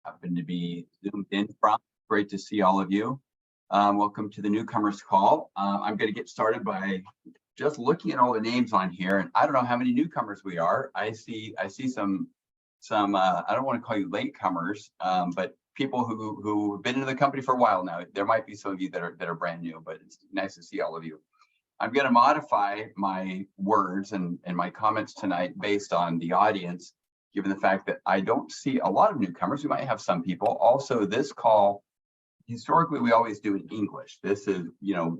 happen to be zoomed in from. Great to see all of you. Welcome to the Newcomers call. I'm going to get started by just looking at all the names on here, and I don't know how many newcomers we are. I see some I don't want to call you latecomers, but people who have been in the company for a while now. There might be some of you that are brand new, but it's nice to see all of you. I'm going to modify my words and my comments tonight based on the audience, given the fact that I don't see a lot of newcomers. We might have some people. Also, this call, historically, we always do in English. This is,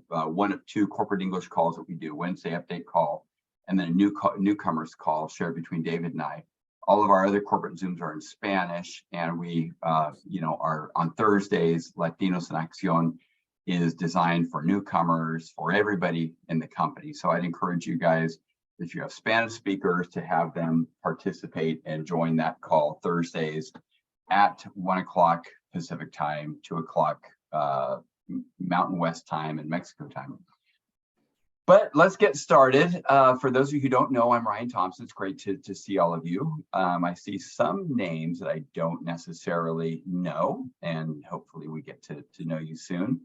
one of two corporate English calls that we do, Wednesday update call, and then a newcomers call shared between David and I. All of our other corporate Zooms are in Spanish, and we, are on Thursdays. Latinos en Acción is designed for newcomers, for everybody in the company. So I'd encourage you guys, if you have Spanish speakers, to have them participate and join that call Thursdays at 1 o'clock Pacific time, 2 o'clock Mountain West time and Mexico time. But let's get started. For those of you who don't know, I'm Ryan Thompson. It's great to see all of you. I see some names that I don't necessarily know, and hopefully we get to know you soon.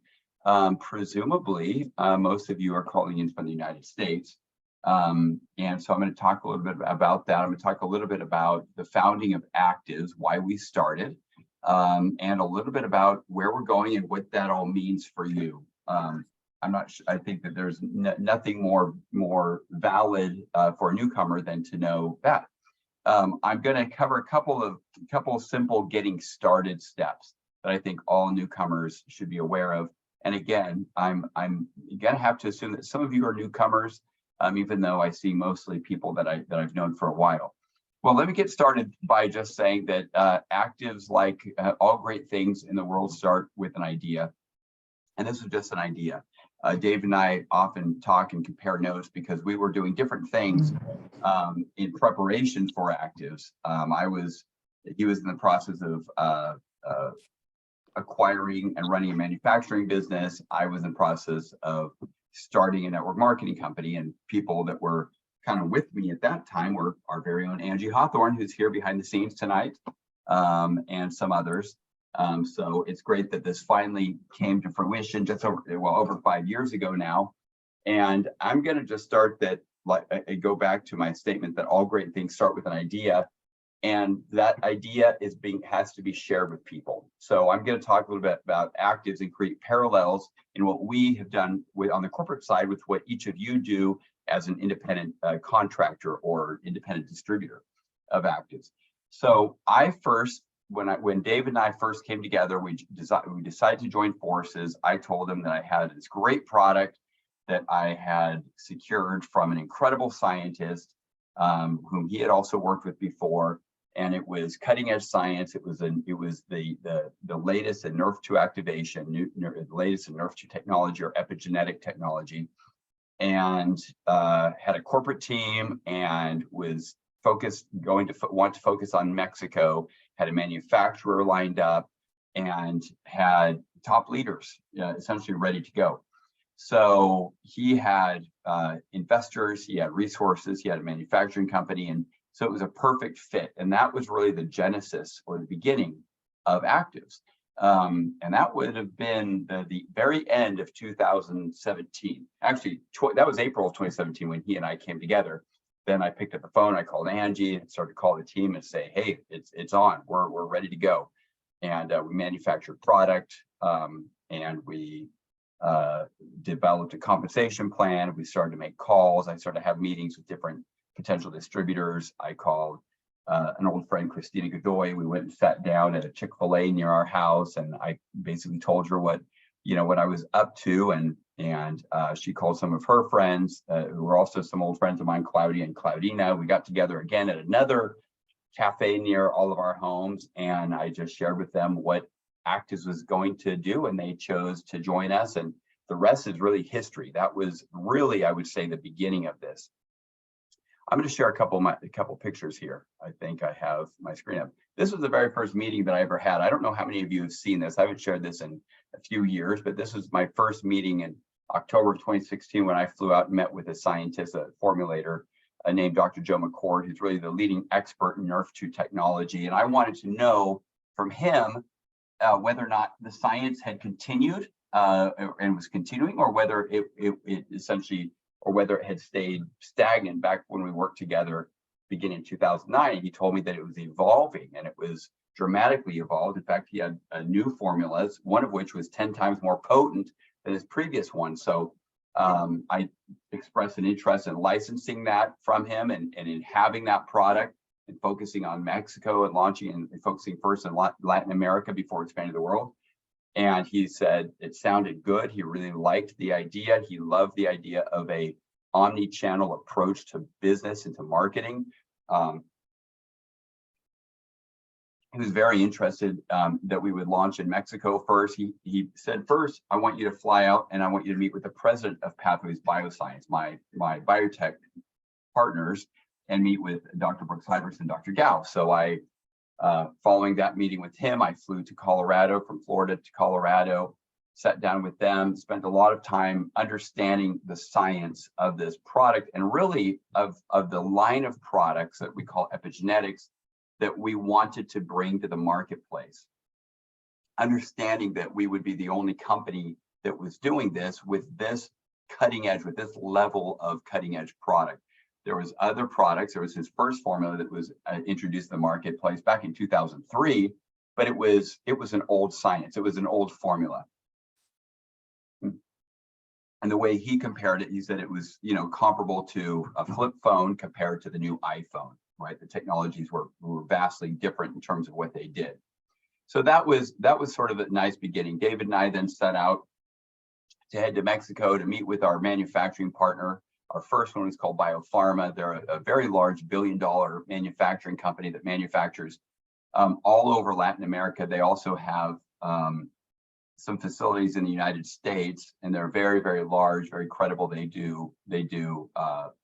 Presumably, most of you are calling in from the United States. And so I'm going to talk a little bit about that. I'm going to talk a little bit about the founding of Actives, why we started, and a little bit about where we're going and what that all means for you. I think that there's nothing more valid for a newcomer than to know that. I'm going to cover a couple of simple getting started steps that I think all newcomers should be aware of. And again, I'm going to have to assume that some of you are newcomers, even though I see mostly people that I've known for a while. Well, let me get started by just saying that Actives, like all great things in the world, start with an idea. And this is just an idea. Dave and I often talk and compare notes because we were doing different things in preparation for Actives. He was in the process of acquiring and running a manufacturing business. I was in the process of starting a network marketing company, and people that were kind of with me at that time were our very own Angie Hawthorne, who's here behind the scenes tonight, and some others. So it's great that this finally came to fruition just over 5 years ago now. And I'm going to just start that, I go back to my statement that all great things start with an idea, and that idea has to be shared with people. So I'm going to talk a little bit about Actives and create parallels in what we have done on the corporate side with what each of you do as an independent contractor or independent distributor of Actives. So when Dave and I first came together, we decided to join forces. I told him that I had this great product that I had secured from an incredible scientist whom he had also worked with before, and it was cutting edge science. It was the latest in Nerf2 activation, the latest in Nerf2 technology or epigenetic technology, and had a corporate team and was want to focus on Mexico, had a manufacturer lined up, and had top leaders essentially ready to go. So he had investors, he had resources, he had a manufacturing company, and so it was a perfect fit. And that was really the genesis or the beginning of Actives. And that would have been the very end of 2017. Actually, that was April of 2017 when he and I came together. Then I picked up the phone, I called Angie and started to call the team and say, hey, it's on, we're ready to go. And we manufactured product, and we developed a compensation plan. We started to make calls. I started to have meetings with different potential distributors. I called an old friend, Christina and Claudia. We went and sat down at a Chick-fil-A near our house, and I basically told her what I was up to, and she called some of her friends who were also some old friends of mine, Claudia and Claudina. We got together again at another cafe near all of our homes, and I just shared with them what Actives was going to do, and they chose to join us, and the rest is really history. That was really, I would say, the beginning of this. I'm going to share a couple pictures here. I think I have my screen up. This was the very first meeting that I ever had. I don't know how many of you have seen this. I haven't shared this in a few years, but this was my first meeting in October of 2016 when I flew out and met with a scientist, a formulator named Dr. Joe McCord, who's really the leading expert in Nerf2 technology. And I wanted to know from him whether or not the science had continued and was continuing, or whether it essentially, or whether it had stayed stagnant back when we worked together beginning in 2009. He told me that it was evolving, and it was dramatically evolved. In fact, he had new formulas, one of which was 10 times more potent than his previous one. So I expressed an interest in licensing that from him and in having that product and focusing on Mexico and launching and focusing first in Latin America before expanding the world. And he said it sounded good. He really liked the idea. He loved the idea of a omni-channel approach to business and to marketing. He was very interested that we would launch in Mexico first. He said, first, I want you to fly out and I want you to meet with the president of Pathways Bioscience, my biotech partners, and meet with Dr. Brooks Hyberts and Dr. Gao. So I, following that meeting with him, I flew to Colorado, from Florida to Colorado, sat down with them, spent a lot of time understanding the science of this product and really of the line of products that we call epigenetics that we wanted to bring to the marketplace. Understanding that we would be the only company that was doing this with this cutting edge, with this level of cutting edge product. There was other products. There was his first formula that was introduced in the marketplace back in 2003, but it was an old science. It was an old formula. And the way he compared it, he said it was, comparable to a flip phone compared to the new iPhone, right? The technologies were vastly different in terms of what they did. So that was sort of a nice beginning. David and I then set out to head to Mexico to meet with our manufacturing partner. Our first one is called Biopharma. They're a very large billion-dollar manufacturing company that manufactures all over Latin America. They also have some facilities in the United States, and they're very, very large, very credible. They do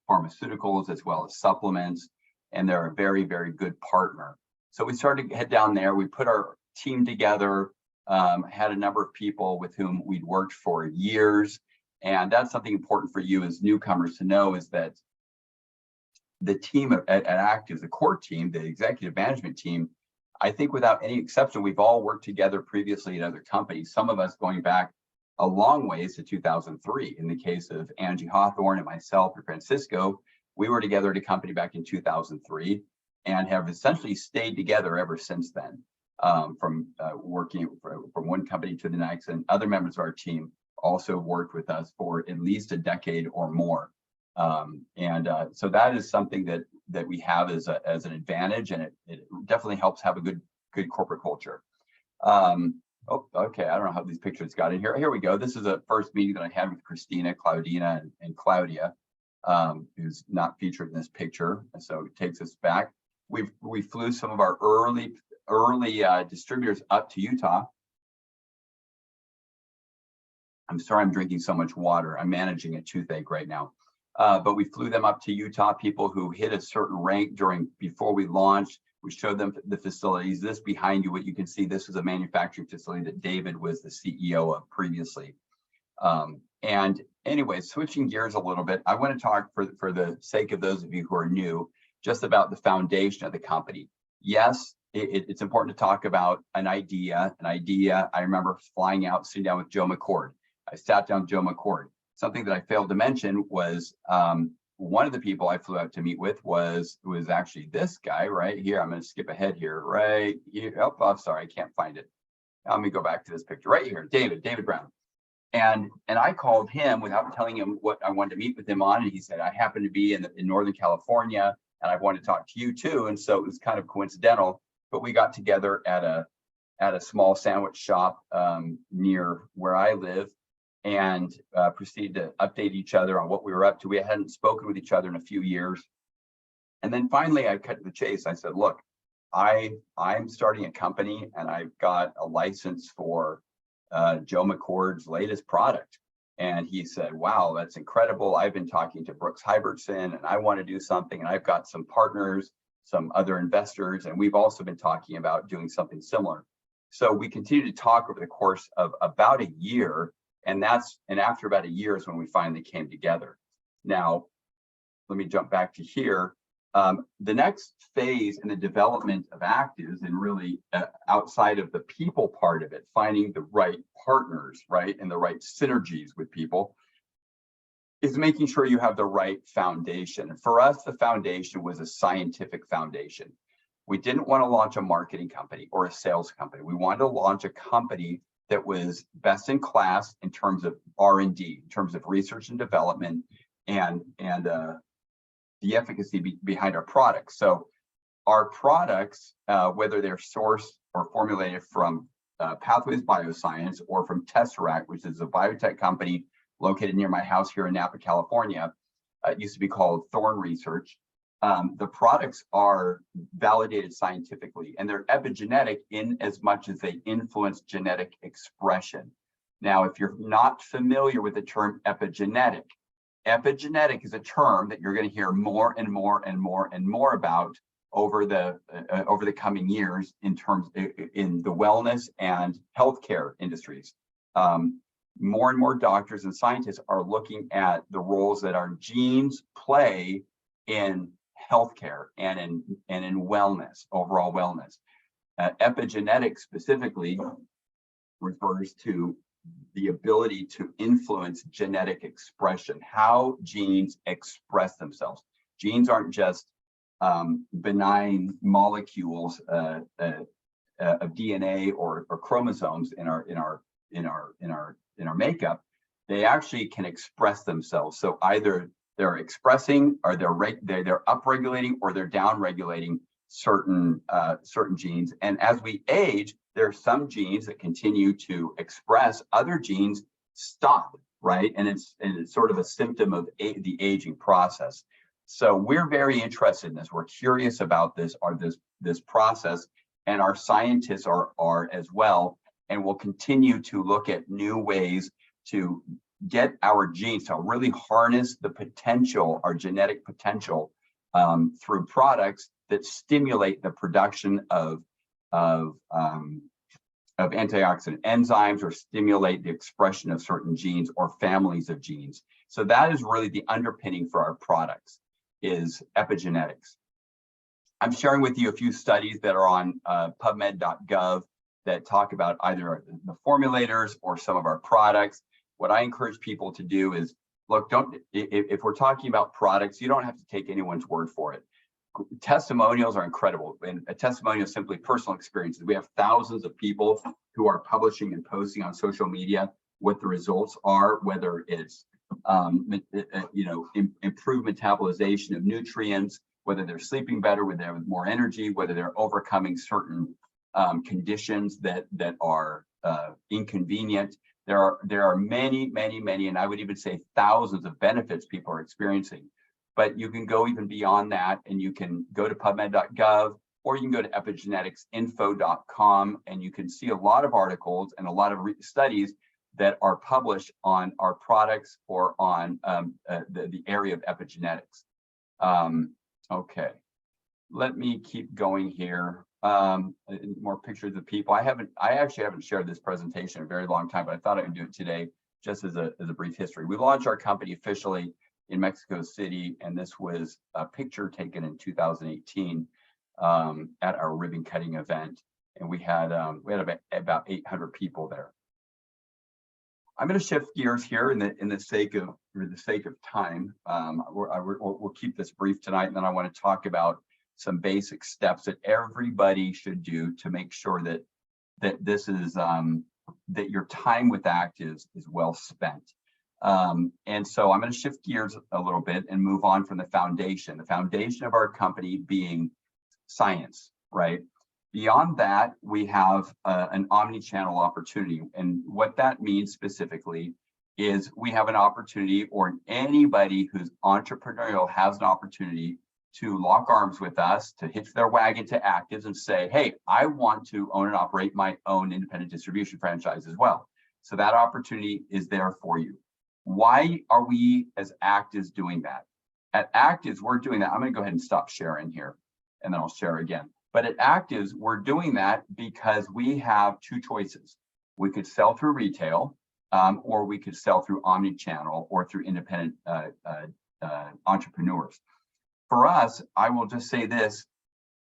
pharmaceuticals as well as supplements, and they're a very, very good partner. So we started to head down there. We put our team together, had a number of people with whom we'd worked for years. And that's something important for you as newcomers to know, is that the team at Active, the core team, the executive management team, I think without any exception, we've all worked together previously at other companies, some of us going back a long ways to 2003. In the case of Angie Hawthorne and myself and Francisco, we were together at a company back in 2003 and have essentially stayed together ever since then, from working from one company to the next. And other members of our team also worked with us for at least a decade or more. So that is something that we have as an advantage, and it definitely helps have a good corporate culture. Okay, I don't know how these pictures got in here. Here we go. This is a first meeting that I had with Christina, Claudina, and Claudia, who's not featured in this picture. So it takes us back. We flew some of our early distributors up to Utah. I'm sorry, I'm drinking so much water. I'm managing a toothache right now. But we flew them up to Utah, people who hit a certain rank before we launched. We showed them the facilities. This behind you, what you can see, this is a manufacturing facility that David was the CEO of previously. And anyway, switching gears a little bit, I want to talk for the sake of those of you who are new, just about the foundation of the company. Yes, it's important to talk about an idea. I remember flying out, sitting down with Joe McCord. I sat down with Joe McCord. Something that I failed to mention was one of the people I flew out to meet with was actually this guy right here. I'm going to skip ahead here, right here. Oh, I'm sorry, I can't find it. Let me go back to this picture right here. David Brown. And I called him without telling him what I wanted to meet with him on, and he said, I happen to be in Northern California, and I want to talk to you too. And so it was kind of coincidental, but we got together at a small sandwich shop near where I live, and proceeded to update each other on what we were up to. We hadn't spoken with each other in a few years. And then finally I cut to the chase. I said, look, I'm starting a company and I've got a license for Joe McCord's latest product. And he said, wow, that's incredible. I've been talking to Brooks Hybertson and I want to do something. And I've got some partners, some other investors, and we've also been talking about doing something similar. So we continued to talk over the course of about a year. And after about a year is when we finally came together. Now, let me jump back to here. The next phase in the development of actives, and really outside of the people part of it, finding the right partners, right, and the right synergies with people, is making sure you have the right foundation. And for us, the foundation was a scientific foundation. We didn't want to launch a marketing company or a sales company. We wanted to launch a company that was best in class in terms of R&D, in terms of research and development, and the efficacy behind our products. So our products, whether they're sourced or formulated from Pathways Bioscience or from Tesseract, which is a biotech company located near my house here in Napa, California. It used to be called Thorn Research. The products are validated scientifically, and they're epigenetic in as much as they influence genetic expression. Now, if you're not familiar with the term epigenetic, epigenetic is a term that you're going to hear more and more and more and more about over the coming years in the wellness and healthcare industries. More and more doctors and scientists are looking at the roles that our genes play in healthcare and in wellness, overall wellness. Epigenetics specifically refers to the ability to influence genetic expression, how genes express themselves. Genes aren't just benign molecules of DNA or chromosomes in our makeup. They actually can express themselves. So either they're expressing, or they're upregulating, or they're downregulating certain genes. And as we age, there are some genes that continue to express, other genes stop, right? And it's sort of a symptom of the aging process. So we're very interested in this. We're curious about this process, and our scientists are as well. And we'll continue to look at new ways to get our genes to really harness the potential, our genetic potential, through products that stimulate the production of antioxidant enzymes, or stimulate the expression of certain genes or families of genes. So that is really the underpinning for our products, is epigenetics. I'm sharing with you a few studies that are on PubMed.gov that talk about either the formulators or some of our products. What I encourage people to do is, look, if we're talking about products, you don't have to take anyone's word for it. Testimonials are incredible, and a testimonial is simply personal experiences. We have thousands of people who are publishing and posting on social media what the results are, whether it's improved metabolization of nutrients, whether they're sleeping better, whether they have more energy, whether they're overcoming certain conditions that are inconvenient. There are many, and I would even say thousands of benefits people are experiencing. But you can go even beyond that, and you can go to PubMed.gov, or you can go to epigeneticsinfo.com, and you can see a lot of articles and a lot of studies that are published on our products or on the area of epigenetics. Okay, let me keep going here. More pictures of people. I actually haven't shared this presentation in a very long time, but I thought I would do it today just as a brief history. We launched our company officially in Mexico City, and this was a picture taken in 2018 at our ribbon cutting event, and we had about 800 people there. I'm going to shift gears here for the sake of time. We'll keep this brief tonight, and then I want to talk about some basic steps that everybody should do to make sure that this is that your time with actives is well spent. And so I'm going to shift gears a little bit and move on from the foundation of our company being science, right? Beyond that, we have an omni-channel opportunity. And what that means specifically is we have an opportunity, or anybody who's entrepreneurial has an opportunity to lock arms with us, to hitch their wagon to actives and say, hey, I want to own and operate my own independent distribution franchise as well. So that opportunity is there for you. Why are we as actives doing that? At actives, we're doing that. I'm going to go ahead and stop sharing here, and then I'll share again. But at actives, we're doing that because we have two choices. We could sell through retail, or we could sell through omni-channel or through independent entrepreneurs. For us, I will just say this,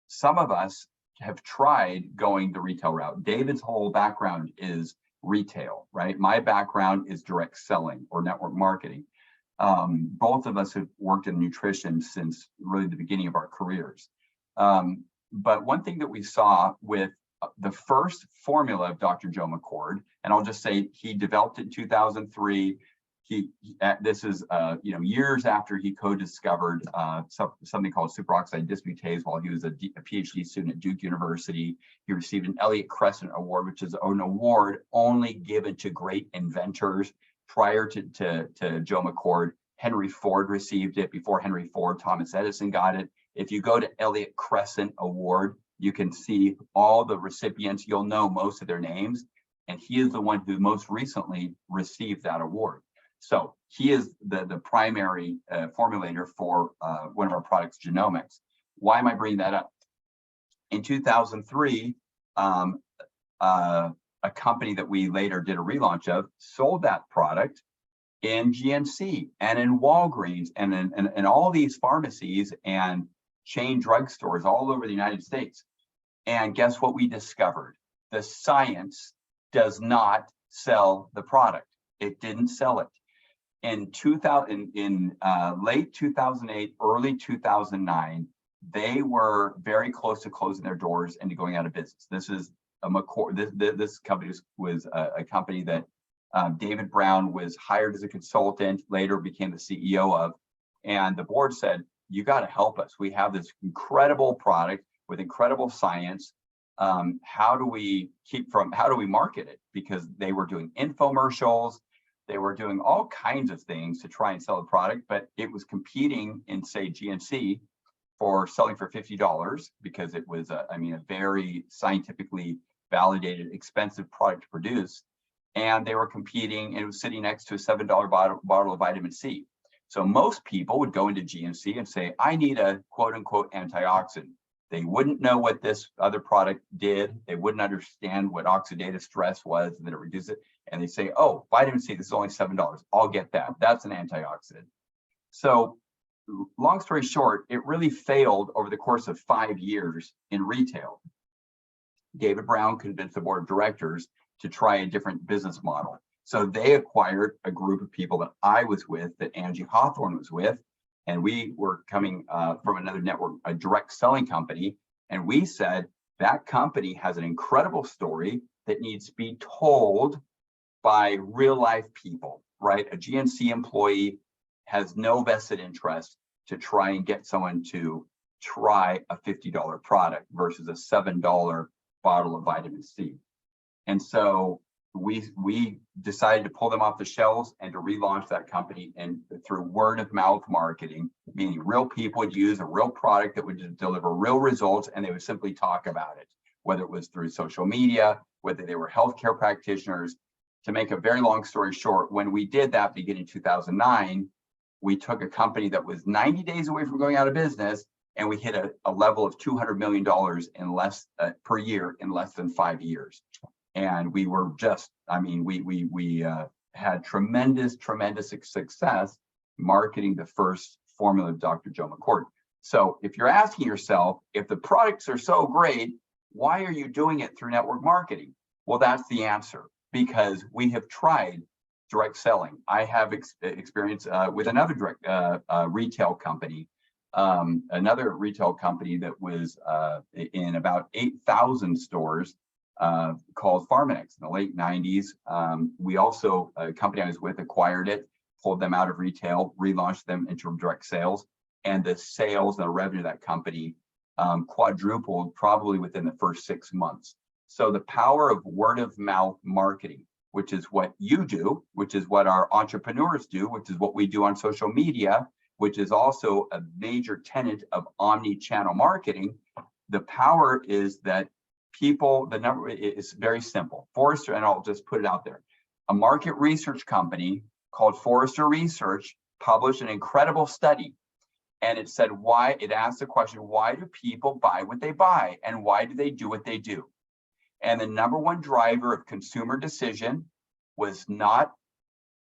some of us have tried going the retail route. David's whole background is retail, right? My background is direct selling or network marketing. Both of us have worked in nutrition since really the beginning of our careers. But one thing that we saw with the first formula of Dr. Joe McCord, and I'll just say he developed it in 2003. This is years after he co-discovered something called superoxide dismutase while he was a PhD student at Duke University. He received an Elliott Crescent Award, which is an award only given to great inventors. Prior to Joe McCord, Henry Ford received it. Before Henry Ford, Thomas Edison got it. If you go to Elliott Crescent Award, you can see all the recipients. You'll know most of their names. And he is the one who most recently received that award. So he is the primary formulator for one of our products, Genomics. Why am I bringing that up? In 2003, a company that we later did a relaunch of sold that product in GNC and in Walgreens and in all these pharmacies and chain drugstores all over the United States. And guess what we discovered? The science does not sell the product. It didn't sell it. In late 2008, early 2009, they were very close to closing their doors and going out of business. This is a McCord. This company was a company that David Brown was hired as a consultant, later became the CEO of, and the board said, "You got to help us. We have this incredible product with incredible science. How do we market it?" Because they were doing infomercials. They were doing all kinds of things to try and sell the product, but it was competing in, say, GNC for selling for $50 because it was a very scientifically validated, expensive product to produce. And they were competing, and it was sitting next to a $7 bottle of vitamin C. So most people would go into GNC and say, "I need a quote unquote antioxidant." They wouldn't know what this other product did. They wouldn't understand what oxidative stress was and that it reduces it. And they say, "Oh, vitamin C, this is only $7. I'll get that. That's an antioxidant." So long story short, it really failed over the course of 5 years in retail. David Brown convinced the board of directors to try a different business model. So they acquired a group of people that I was with, that Angie Hawthorne was with, and we were coming from another network, a direct selling company. And we said, that company has an incredible story that needs to be told by real life people, right? A GNC employee has no vested interest to try and get someone to try a $50 product versus a $7 bottle of vitamin C. And so we decided to pull them off the shelves and to relaunch that company, and through word of mouth marketing, meaning real people would use a real product that would deliver real results, and they would simply talk about it, whether it was through social media, whether they were healthcare practitioners. To make a very long story short, when we did that beginning 2009, we took a company that was 90 days away from going out of business, and we hit a level of $200 million per year in less than 5 years. And we were just, we had tremendous success marketing the first formula of Dr. Joe McCord. So if you're asking yourself, if the products are so great, why are you doing it through network marketing? Well, that's the answer, because we have tried direct selling. I have experience with another direct retail company, another retail company that was in about 8,000 stores, called Pharmanex in the late 90s. We also, a company I was with, acquired it, pulled them out of retail, relaunched them into direct sales, and the sales and the revenue of that company quadrupled probably within the first 6 months. So the power of word of mouth marketing, which is what you do, which is what our entrepreneurs do, which is what we do on social media, which is also a major tenet of omnichannel marketing. The power is that people, the number is very simple. Forrester, and I'll just put it out there, a market research company called Forrester Research published an incredible study. And it said, it asked the question, why do people buy what they buy? And why do they do what they do? And the number one driver of consumer decision was not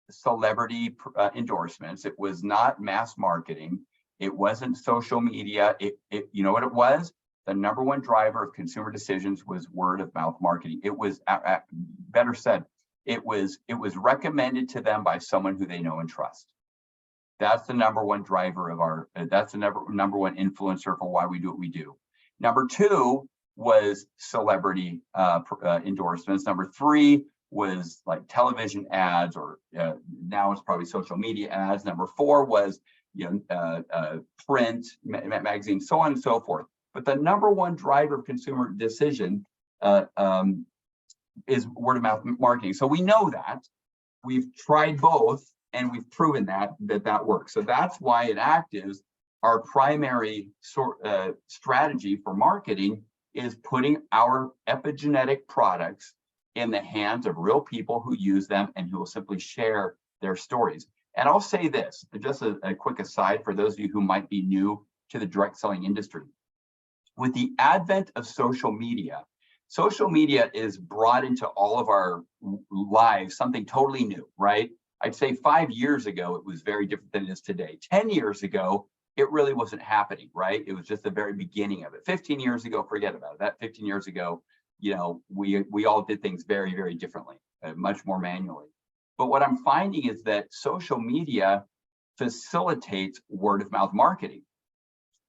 celebrity endorsements. It was not mass marketing. It wasn't social media. You know what it was? The number one driver of consumer decisions was word of mouth marketing. It was, better said, it was recommended to them by someone who they know and trust. That's the number one driver of our, that's the number one influencer for why we do what we do. Number two was celebrity endorsements. Number three was like television ads, or now it's probably social media ads. Number four was print, magazines, so on and so forth. But the number one driver of consumer decision is word of mouth marketing. So we know that. We've tried both, and we've proven that works. So that's why at Actives, our primary strategy for marketing is putting our epigenetic products in the hands of real people who use them and who will simply share their stories. And I'll say this, just a quick aside for those of you who might be new to the direct selling industry. With the advent of social media is brought into all of our lives, something totally new, right? I'd say 5 years ago, it was very different than it is today. 10 years ago, it really wasn't happening, right? It was just the very beginning of it. 15 years ago, forget about it. That 15 years ago, we all did things very, very differently, much more manually. But what I'm finding is that social media facilitates word of mouth marketing.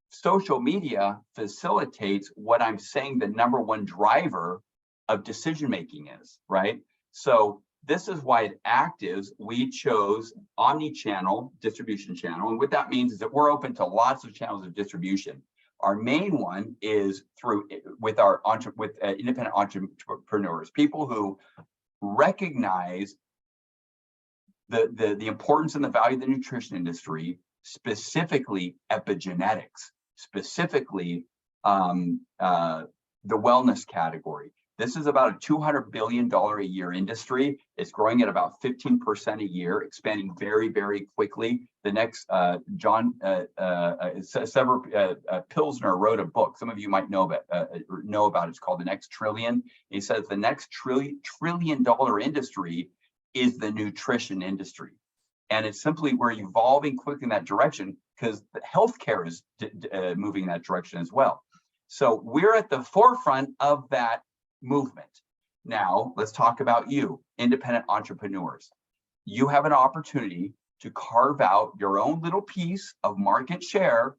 Social media facilitates what I'm saying the number one driver of decision making is, right? So this is why at Actives, we chose Omnichannel distribution channel. And what that means is that we're open to lots of channels of distribution. Our main one is with independent entrepreneurs, people who recognize the importance and the value of the nutrition industry, specifically epigenetics, specifically the wellness category. This is about a $200 billion a year industry. It's growing at about 15% a year, expanding very, very quickly. The next, Pilsner wrote a book. Some of you might know about it. It's called The Next Trillion. He says the next trillion dollar industry is the nutrition industry. And it's simply, we're evolving quickly in that direction because healthcare is moving in that direction as well. So we're at the forefront of that movement. Now, let's talk about you, independent entrepreneurs. You have an opportunity to carve out your own little piece of market share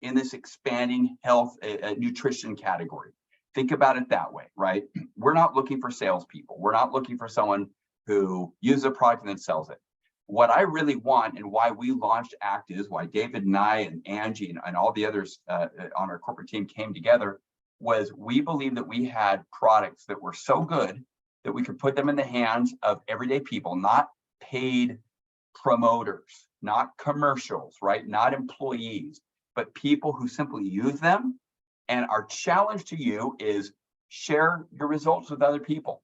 in this expanding health nutrition category. Think about it that way, right? We're not looking for salespeople. We're not looking for someone who uses a product and then sells it. What I really want, and why we launched Actives, why David and I and Angie and all the others on our corporate team came together, was we believe that we had products that were so good that we could put them in the hands of everyday people, not paid promoters, not commercials, right? Not employees, but people who simply use them. And our challenge to you is share your results with other people.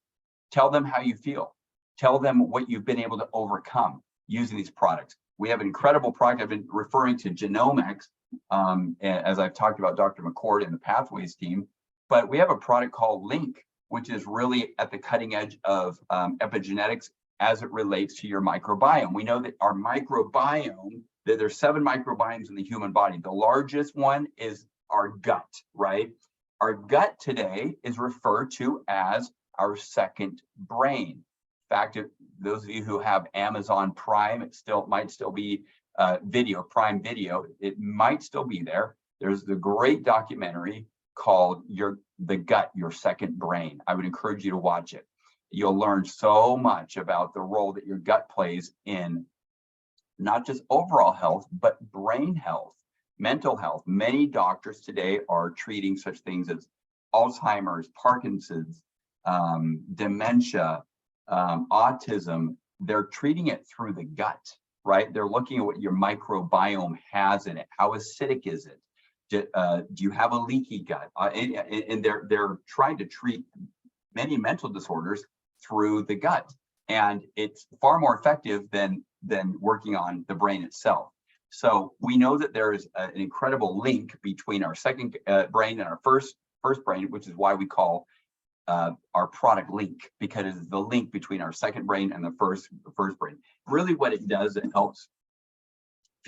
Tell them how you feel. Tell them what you've been able to overcome using these products. We have an incredible product. I've been referring to Janome, as I've talked about Dr. McCord and the Pathways team, but we have a product called Link, which is really at the cutting edge of epigenetics as it relates to your microbiome. We know that our microbiome, that there's 7 microbiomes in the human body. The largest one is our gut, right? Our gut today is referred to as our second brain. In fact, those of you who have Amazon Prime, it might still be Prime Video. It might still be there. There's the great documentary called The Gut, Your Second Brain. I would encourage you to watch it. You'll learn so much about the role that your gut plays in not just overall health, but brain health, mental health. Many doctors today are treating such things as Alzheimer's, Parkinson's, dementia, autism. They're treating it through the gut, right? They're looking at what your microbiome has in it. How acidic is it? Do you have a leaky gut? And they're trying to treat many mental disorders through the gut. And it's far more effective than working on the brain itself. So we know that there is an incredible link between our second brain and our first brain, which is why we call our product Link, because it is the link between our second brain and the first brain. Really what it does, it helps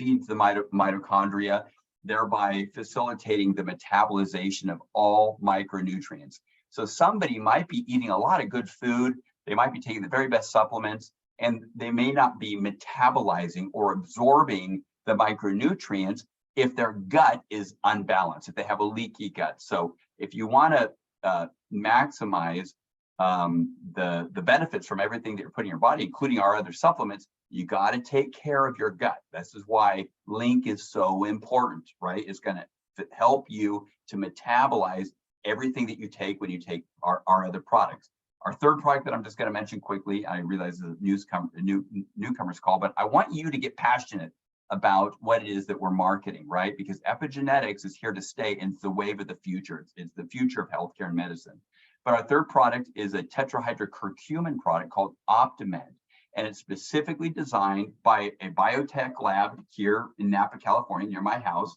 feeds the mitochondria, thereby facilitating the metabolization of all micronutrients. So somebody might be eating a lot of good food, they might be taking the very best supplements, and they may not be metabolizing or absorbing the micronutrients if their gut is unbalanced, if they have a leaky gut. So if you want to maximize the benefits from everything that you're putting in your body, including our other supplements, you got to take care of your gut. This is why Link is so important, right? It's going to help you to metabolize everything that you take when you take our other products. Our third product that I'm just going to mention quickly, I realize this is a newcomers call, but I want you to get passionate about what it is that we're marketing, right? Because epigenetics is here to stay, and it's the wave of the future. It's the future of healthcare and medicine. But our third product is a tetrahydrocurcumin product called Optimed, and it's specifically designed by a biotech lab here in Napa, California, near my house,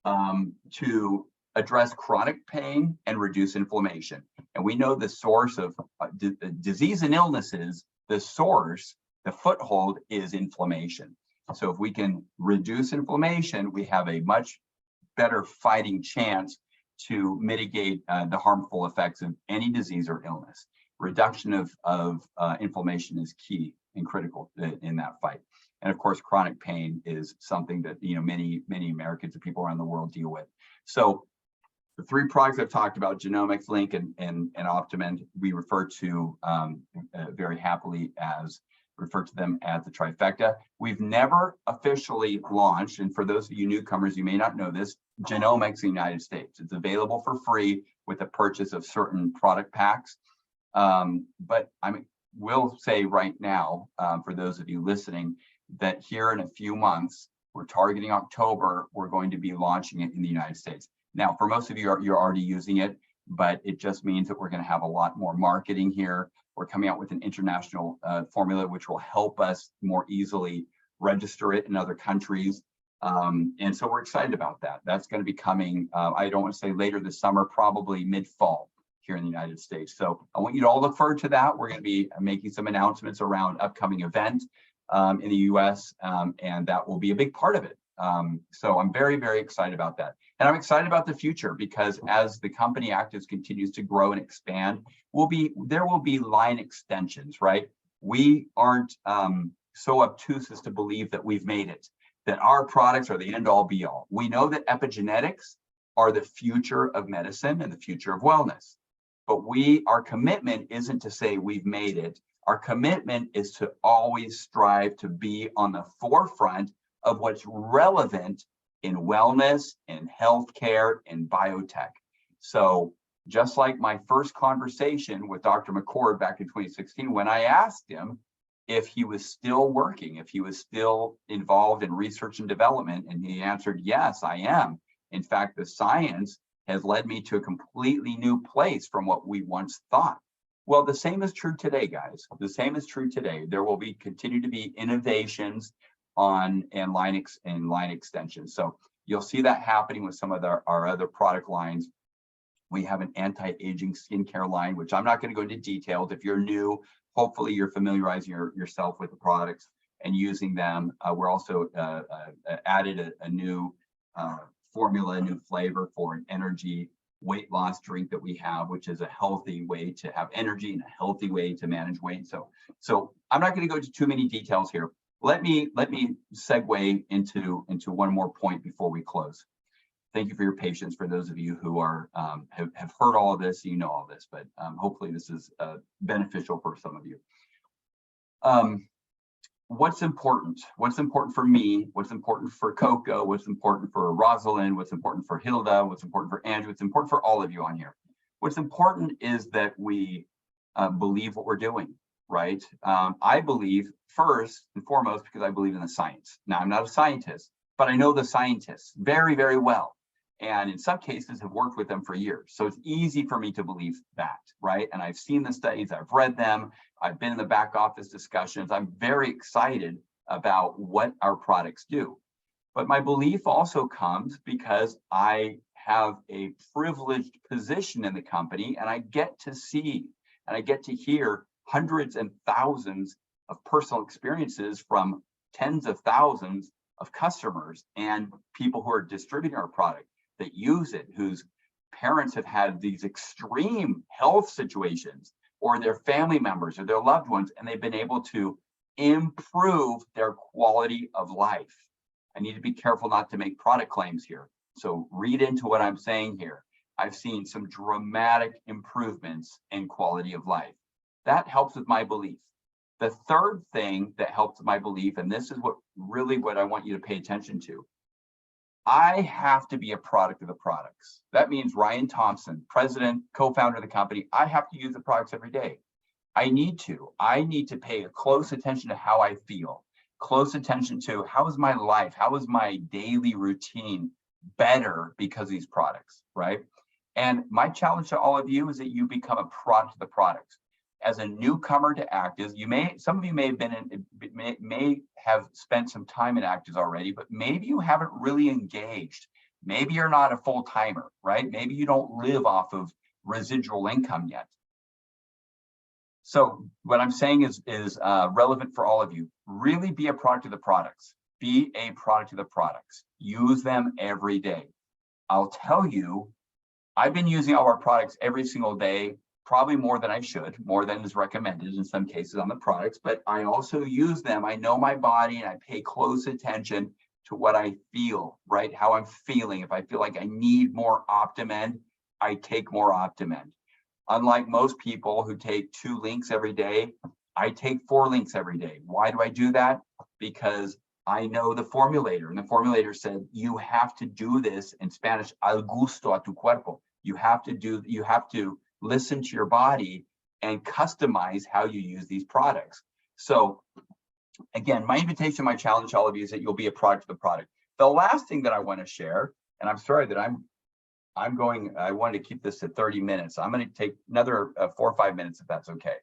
to address chronic pain and reduce inflammation. And we know the source of disease and illnesses, the source, the foothold is inflammation. So if we can reduce inflammation, we have a much better fighting chance to mitigate the harmful effects of any disease or illness. Reduction of inflammation is key and critical in that fight. And of course, chronic pain is something that many Americans and people around the world deal with. So the three products I've talked about, Genomics, Link, and Optimend, we refer to very happily refer to them as the trifecta. We've never officially launched, and for those of you newcomers, you may not know this, Genomics in the United States. It's available for free with the purchase of certain product packs. But I will say right now, for those of you listening, that here in a few months, we're targeting October, we're going to be launching it in the United States. Now, for most of you, you're already using it, but it just means that we're going to have a lot more marketing here. We're coming out with an international formula, which will help us more easily register it in other countries. And so we're excited about that. That's going to be coming, I don't want to say later this summer, probably mid-fall here in the United States. So I want you to all look forward to that. We're going to be making some announcements around upcoming events in the US, and that will be a big part of it. So I'm very, very excited about that. And I'm excited about the future because as the company Actives continues to grow and expand, there will be line extensions, right? We aren't so obtuse as to believe that we've made it, that our products are the end all be all. We know that epigenetics are the future of medicine and the future of wellness. But our commitment isn't to say we've made it. Our commitment is to always strive to be on the forefront of what's relevant in wellness, in healthcare, in biotech. So just like my first conversation with Dr. McCord back in 2016, when I asked him if he was still working, if he was still involved in research and development, and he answered, yes, I am. In fact, the science has led me to a completely new place from what we once thought. Well, the same is true today, guys. The same is true today. There will continue to be innovations and line extensions. So you'll see that happening with some of our other product lines. We have an anti-aging skincare line, which I'm not going to go into details. If you're new, hopefully you're familiarizing yourself with the products and using them. We're also added a new formula, a new flavor for an energy weight loss drink that we have, which is a healthy way to have energy and a healthy way to manage weight. So I'm not going to go into too many details here. Let me segue into one more point before we close. Thank you for your patience for those of you who are have heard all of this, you know all this, but hopefully this is beneficial for some of you. What's important? What's important for me? What's important for Coco? What's important for Rosalind? What's important for Hilda? What's important for Andrew? What's important for all of you on here? What's important is that we believe what we're doing, right? I believe first and foremost because I believe in the science. Now, I'm not a scientist, but I know the scientists very, very well. And in some cases have worked with them for years. So it's easy for me to believe that, right? And I've seen the studies, I've read them, I've been in the back office discussions. I'm very excited about what our products do. But my belief also comes because I have a privileged position in the company and I get to see and I get to hear hundreds and thousands of personal experiences from tens of thousands of customers and people who are distributing our product that use it, whose parents have had these extreme health situations, or their family members or their loved ones, and they've been able to improve their quality of life. I need to be careful not to make product claims here. So read into what I'm saying here. I've seen some dramatic improvements in quality of life. That helps with my belief. The third thing that helps my belief, and this is what I want you to pay attention to, I have to be a product of the products. That means Ryan Thompson, president, co-founder of the company, I have to use the products every day. I need to pay close attention to how I feel, close attention to how is my life, how is my daily routine better because of these products, right? And my challenge to all of you is that you become a product of the products. As a newcomer to Actives, some of you may have spent some time in Actives already, but maybe you haven't really engaged. Maybe you're not a full-timer, right? Maybe you don't live off of residual income yet. So what I'm saying is relevant for all of you. Really be a product of the products. Be a product of the products. Use them every day. I'll tell you, I've been using all our products every single day, probably more than I should, more than is recommended in some cases on the products, but I also use them. I know my body and I pay close attention to what I feel, right? How I'm feeling. If I feel like I need more Optimend, I take more Optimend. Unlike most people who take 2 links every day, I take 4 links every day. Why do I do that? Because I know the formulator, and the formulator said, you have to do this in Spanish, al gusto a tu cuerpo. You have to listen to your body and customize how you use these products. So again, my invitation, my challenge to all of you is that you'll be a product of the product. The last thing that I want to share, and I'm sorry that I wanted to keep this at 30 minutes. I'm going to take another 4 or 5 minutes if that's okay.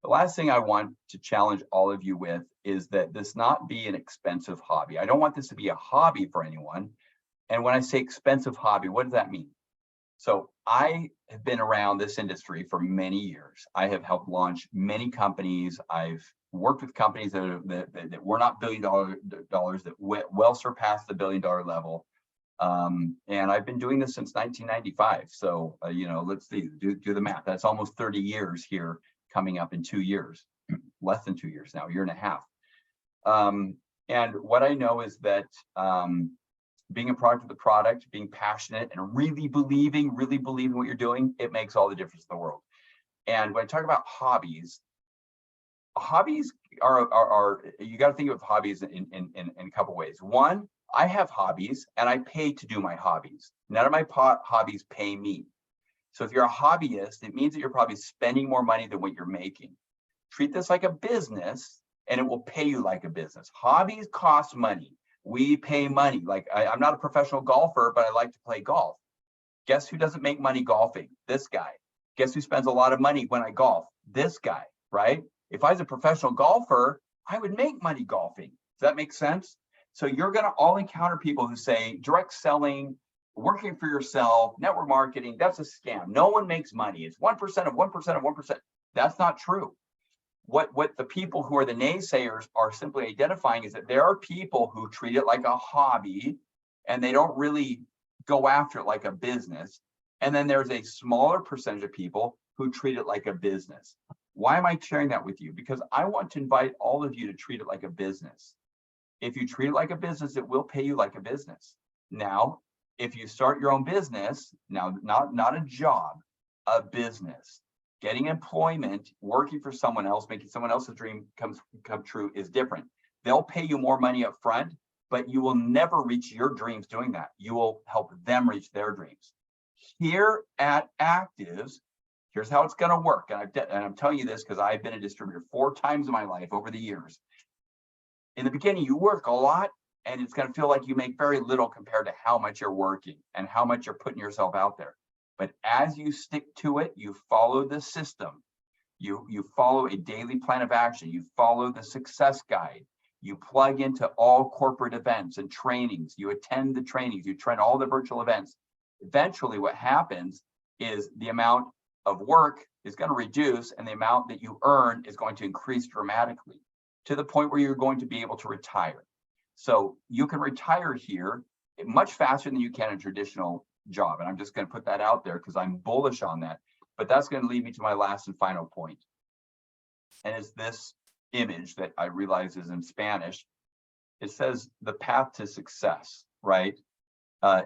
The last thing I want to challenge all of you with is that this not be an expensive hobby. I don't want this to be a hobby for anyone. And when I say expensive hobby, what does that mean? So I have been around this industry for many years. I have helped launch many companies. I've worked with companies that were not $1 billion, that well surpassed the $1 billion level. And I've been doing this since 1995. So, let's see, do the math. That's almost 30 years here, coming up in 2 years, less than 2 years now, 1.5 years. And what I know is that being a product of the product, being passionate and really believing what you're doing, it makes all the difference in the world. And when I talk about hobbies are you got to think of hobbies in a couple ways. One, I have hobbies and I pay to do my hobbies. None of my hobbies pay me. So if you're a hobbyist, it means that you're probably spending more money than what you're making. Treat this like a business and it will pay you like a business. Hobbies cost money. We pay money. Like I'm not a professional golfer, but I like to play golf. Guess who doesn't make money golfing? This guy. Guess who spends a lot of money when I golf? This guy, right? If I was a professional golfer, I would make money golfing. Does that make sense? So you're going to all encounter people who say direct selling, working for yourself, network marketing, that's a scam. No one makes money. It's 1% of 1% of 1%. That's not true. What the people who are the naysayers are simply identifying is that there are people who treat it like a hobby and they don't really go after it like a business. And then there's a smaller percentage of people who treat it like a business. Why am I sharing that with you? Because I want to invite all of you to treat it like a business. If you treat it like a business, it will pay you like a business. Now, if you start your own business, now not a job, a business, getting employment, working for someone else, making someone else's dream come true is different. They'll pay you more money up front, but you will never reach your dreams doing that. You will help them reach their dreams. Here at Actives, here's how it's going to work. And I'm telling you this because I've been a distributor 4 times in my life over the years. In the beginning, you work a lot and it's going to feel like you make very little compared to how much you're working and how much you're putting yourself out there. But as you stick to it, you follow the system, you follow a daily plan of action, you follow the success guide, you plug into all corporate events and trainings, you attend the trainings, you attend all the virtual events. Eventually what happens is the amount of work is going to reduce and the amount that you earn is going to increase dramatically to the point where you're going to be able to retire. So you can retire here much faster than you can in a traditional job. And I'm just going to put that out there because I'm bullish on that. But that's going to lead me to my last and final point. And it's this image that I realize is in Spanish. It says the path to success, right?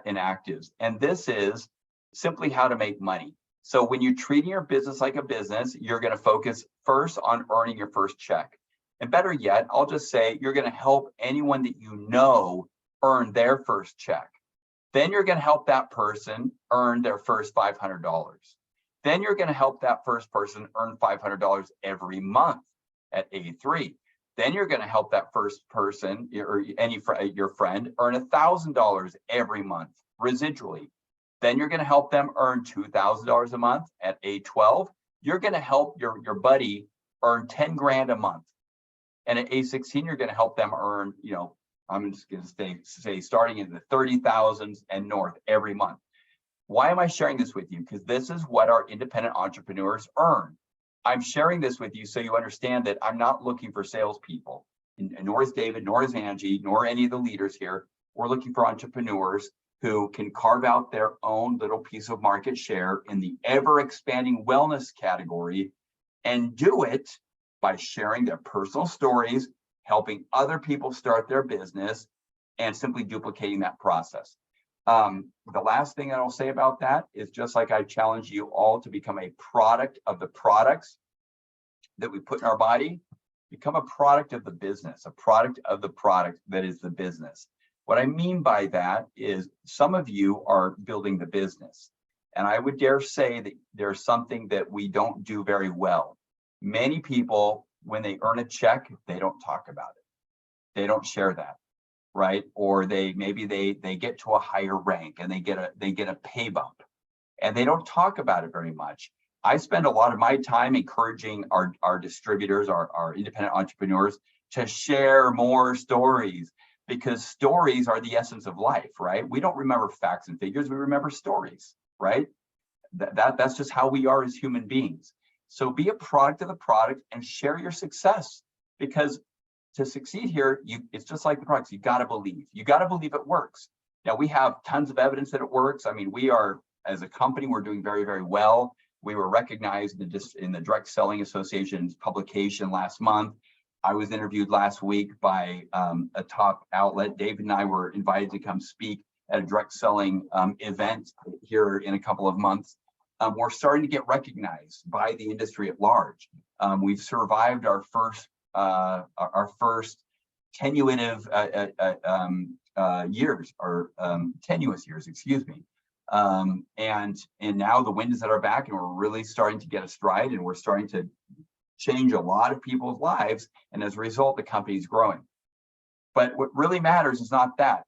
In actives. And this is simply how to make money. So when you're treating your business like a business, you're going to focus first on earning your first check. And better yet, I'll just say you're going to help anyone that you know earn their first check. Then you're going to help that person earn their first $500. Then you're going to help that first person earn $500 every month at A3. Then you're going to help that first person or your friend earn $1,000 every month residually. Then you're going to help them earn $2,000 a month at A12. You're going to help your buddy earn 10 grand a month. And at A16, you're going to help them earn, I'm just going to say starting in the 30,000s and north every month. Why am I sharing this with you? Because this is what our independent entrepreneurs earn. I'm sharing this with you so you understand that I'm not looking for salespeople, nor is David, nor is Angie, nor any of the leaders here. We're looking for entrepreneurs who can carve out their own little piece of market share in the ever-expanding wellness category and do it by sharing their personal stories, helping other people start their business, and simply duplicating that process. The last thing that I'll say about that is just like I challenge you all to become a product of the products that we put in our body, become a product of the business, a product of the product that is the business. What I mean by that is some of you are building the business. And I would dare say that there's something that we don't do very well. Many people, when they earn a check, they don't talk about it. They don't share that, right? Or maybe they get to a higher rank and they get a pay bump and they don't talk about it very much. I spend a lot of my time encouraging our distributors, our independent entrepreneurs to share more stories, because stories are the essence of life, right? We don't remember facts and figures, we remember stories, right? That's just how we are as human beings. So be a product of the product and share your success, because to succeed here, it's just like the products, you gotta believe. You gotta believe it works. Now we have tons of evidence that it works. I mean, we are, as a company, we're doing very, very well. We were recognized in the Direct Selling Association's publication last month. I was interviewed last week by a top outlet. David and I were invited to come speak at a direct selling event here in a couple of months. We're starting to get recognized by the industry at large. We've survived our first tenuous years, excuse me. And now the wind is at our back and we're really starting to get a stride and we're starting to change a lot of people's lives. And as a result, the company's growing. But what really matters is not that.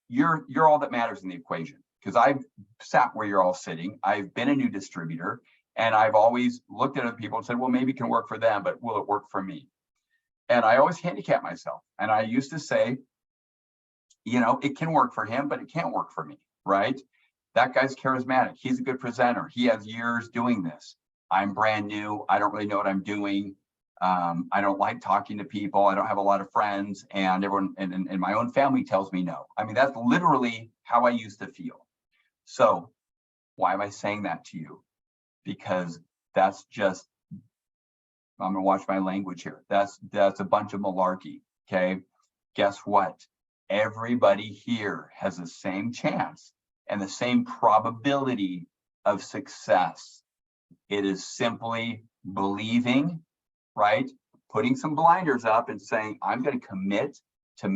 You're all that matters in the equation, because I've sat where you're all sitting. I've been a new distributor and I've always looked at other people and said, well, maybe it can work for them, but will it work for me? And I always handicap myself. And I used to say, it can work for him, but it can't work for me, right? That guy's charismatic. He's a good presenter. He has years doing this. I'm brand new. I don't really know what I'm doing. I don't like talking to people. I don't have a lot of friends, and everyone and my own family tells me no. I mean, that's literally how I used to feel. So why am I saying that to you? Because that's just, I'm gonna watch my language here. That's a bunch of malarkey, okay? Guess what? Everybody here has the same chance and the same probability of success. It is simply believing, right? Putting some blinders up and saying, I'm going to commit to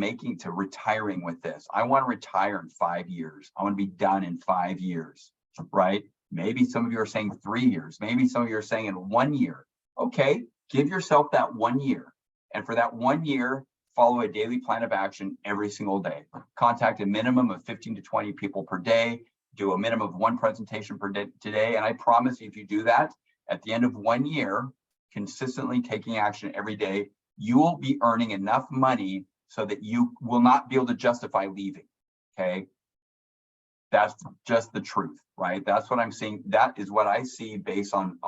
retiring with this. I want to retire in 5 years. I want to be done in 5 years, right? Maybe some of you are saying 3 years. Maybe some of you are saying in 1 year. Okay, give yourself that 1 year. And for that 1 year, follow a daily plan of action every single day. Contact a minimum of 15 to 20 people per day. Do a minimum of 1 presentation per day today. And I promise you, if you do that, at the end of 1 year, consistently taking action every day, you will be earning enough money so that you will not be able to justify leaving, okay? That's just the truth, right? That's what I'm seeing. That is what I see based on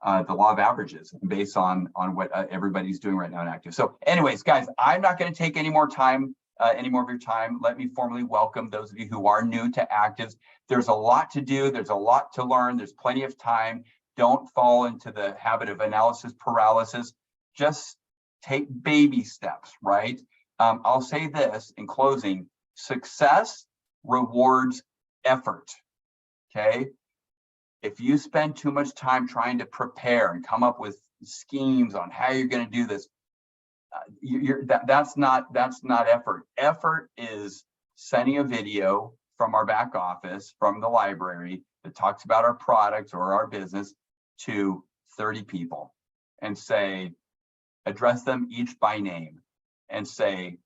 the law of averages based on what everybody's doing right now in active. So anyways, guys, I'm not going to take any more time, any more of your time. Let me formally welcome those of you who are new to actives. There's a lot to do. There's a lot to learn. There's plenty of time. Don't fall into the habit of analysis paralysis. Just take baby steps, right? I'll say this in closing: success rewards effort, okay? If you spend too much time trying to prepare and come up with schemes on how you're going to do this, that's not effort. Effort is sending a video from our back office, from the library, that talks about our product or our business to 30 people and say, address them each by name and say,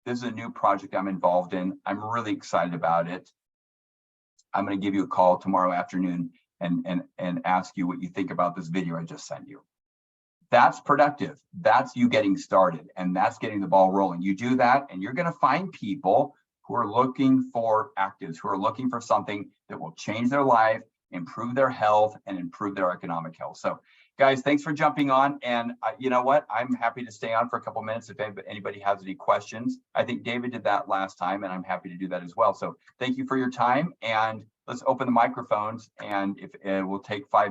this is a new project I'm involved in. I'm really excited about it. I'm going to give you a call tomorrow afternoon and ask you what you think about this video I just sent you. That's productive. That's you getting started, and that's getting the ball rolling. You do that, and you're going to find people who are looking for actives, who are looking for something that will change their life, improve their health, and improve their economic health. So guys, thanks for jumping on. And you know what? I'm happy to stay on for a couple minutes if anybody has any questions. I think David did that last time, and I'm happy to do that as well. So thank you for your time, and let's open the microphones, and if we'll take 5 minutes.